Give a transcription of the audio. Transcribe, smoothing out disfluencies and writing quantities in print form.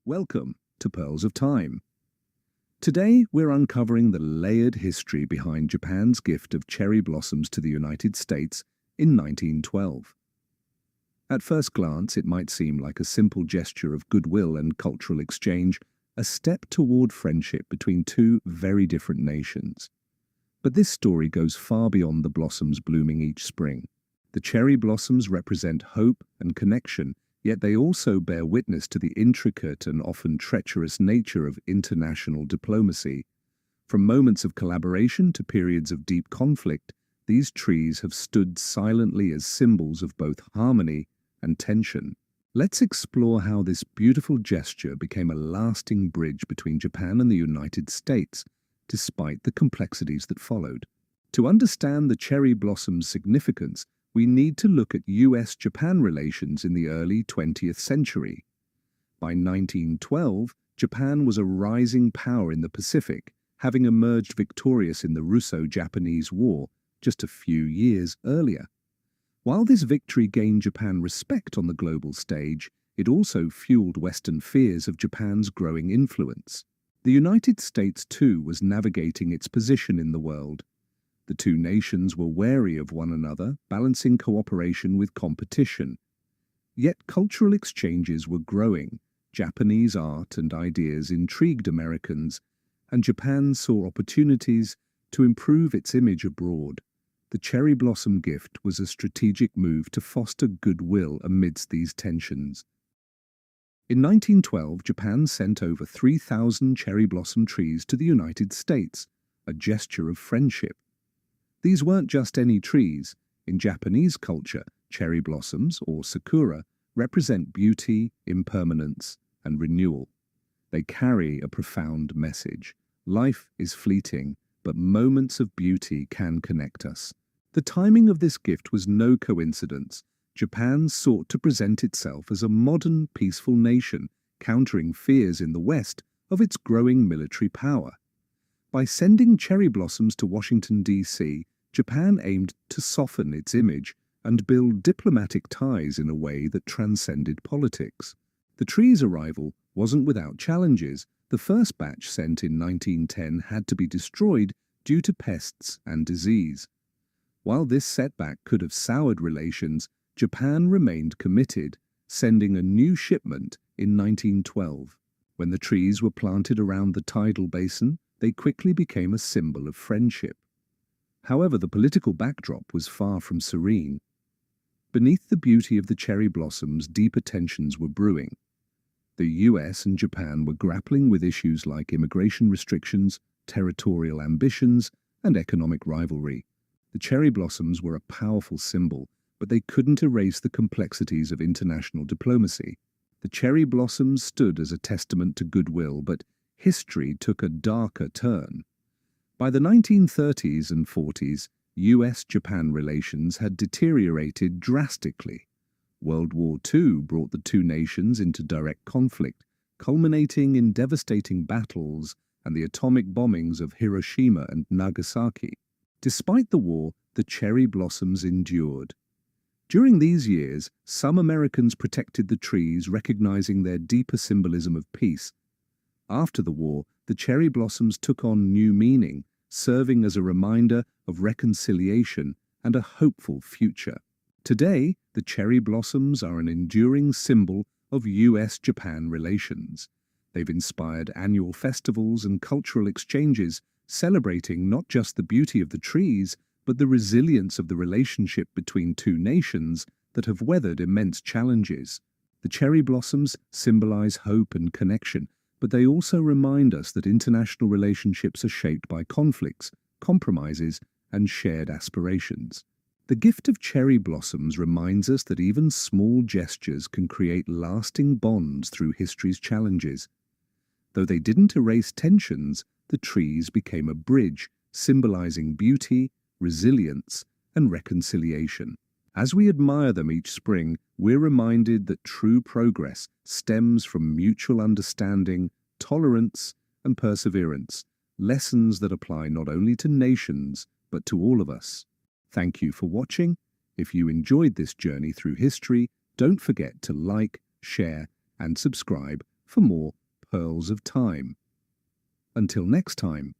Welcome to Pearls of Time. Today, we're uncovering the layered history behind Japan's gift of cherry blossoms to the United States in 1912. At first glance, it might seem like a simple gesture of goodwill and cultural exchange, a step toward friendship between two very different nations. But this story goes far beyond the blossoms blooming each spring. The cherry blossoms represent hope and connection, yet they also bear witness to the intricate and often treacherous nature of international diplomacy. From moments of collaboration to periods of deep conflict, these trees have stood silently as symbols of both harmony and tension. Let's explore how this beautiful gesture became a lasting bridge between Japan and the United States, despite the complexities that followed. To understand the cherry blossom's significance, we need to look at US-Japan relations in the early 20th century. By 1912, Japan was a rising power in the Pacific, having emerged victorious in the Russo-Japanese War just a few years earlier. While this victory gained Japan respect on the global stage, it also fueled Western fears of Japan's growing influence. The United States, too, was navigating its position in the world. The two nations were wary of one another, balancing cooperation with competition. Yet cultural exchanges were growing. Japanese art and ideas intrigued Americans, and Japan saw opportunities to improve its image abroad. The cherry blossom gift was a strategic move to foster goodwill amidst these tensions. In 1912, Japan sent over 3,000 cherry blossom trees to the United States, a gesture of friendship. These weren't just any trees. In Japanese culture, cherry blossoms, or sakura, represent beauty, impermanence, and renewal. They carry a profound message. Life is fleeting, but moments of beauty can connect us. The timing of this gift was no coincidence. Japan sought to present itself as a modern, peaceful nation, countering fears in the West of its growing military power. By sending cherry blossoms to Washington, D.C., Japan aimed to soften its image and build diplomatic ties in a way that transcended politics. The tree's arrival wasn't without challenges. The first batch sent in 1910 had to be destroyed due to pests and disease. While this setback could have soured relations, Japan remained committed, sending a new shipment in 1912. When the trees were planted around the tidal basin, they quickly became a symbol of friendship. However, the political backdrop was far from serene. Beneath the beauty of the cherry blossoms, deeper tensions were brewing. The US and Japan were grappling with issues like immigration restrictions, territorial ambitions, and economic rivalry. The cherry blossoms were a powerful symbol, but they couldn't erase the complexities of international diplomacy. The cherry blossoms stood as a testament to goodwill, but history took a darker turn. By the 1930s and 40s, US-Japan relations had deteriorated drastically. World War II brought the two nations into direct conflict, culminating in devastating battles and the atomic bombings of Hiroshima and Nagasaki. Despite the war, the cherry blossoms endured. During these years, some Americans protected the trees, recognizing their deeper symbolism of peace. After the war, the cherry blossoms took on new meaning, serving as a reminder of reconciliation and a hopeful future. Today, the cherry blossoms are an enduring symbol of US-Japan relations. They've inspired annual festivals and cultural exchanges, celebrating not just the beauty of the trees, but the resilience of the relationship between two nations that have weathered immense challenges. The cherry blossoms symbolize hope and connection, but they also remind us that international relationships are shaped by conflicts, compromises, and shared aspirations. The gift of cherry blossoms reminds us that even small gestures can create lasting bonds through history's challenges. Though they didn't erase tensions, the trees became a bridge, symbolizing beauty, resilience, and reconciliation. As we admire them each spring, we're reminded that true progress stems from mutual understanding, tolerance, and perseverance, lessons that apply not only to nations, but to all of us. Thank you for watching. If you enjoyed this journey through history, don't forget to like, share, and subscribe for more pearls of time. Until next time.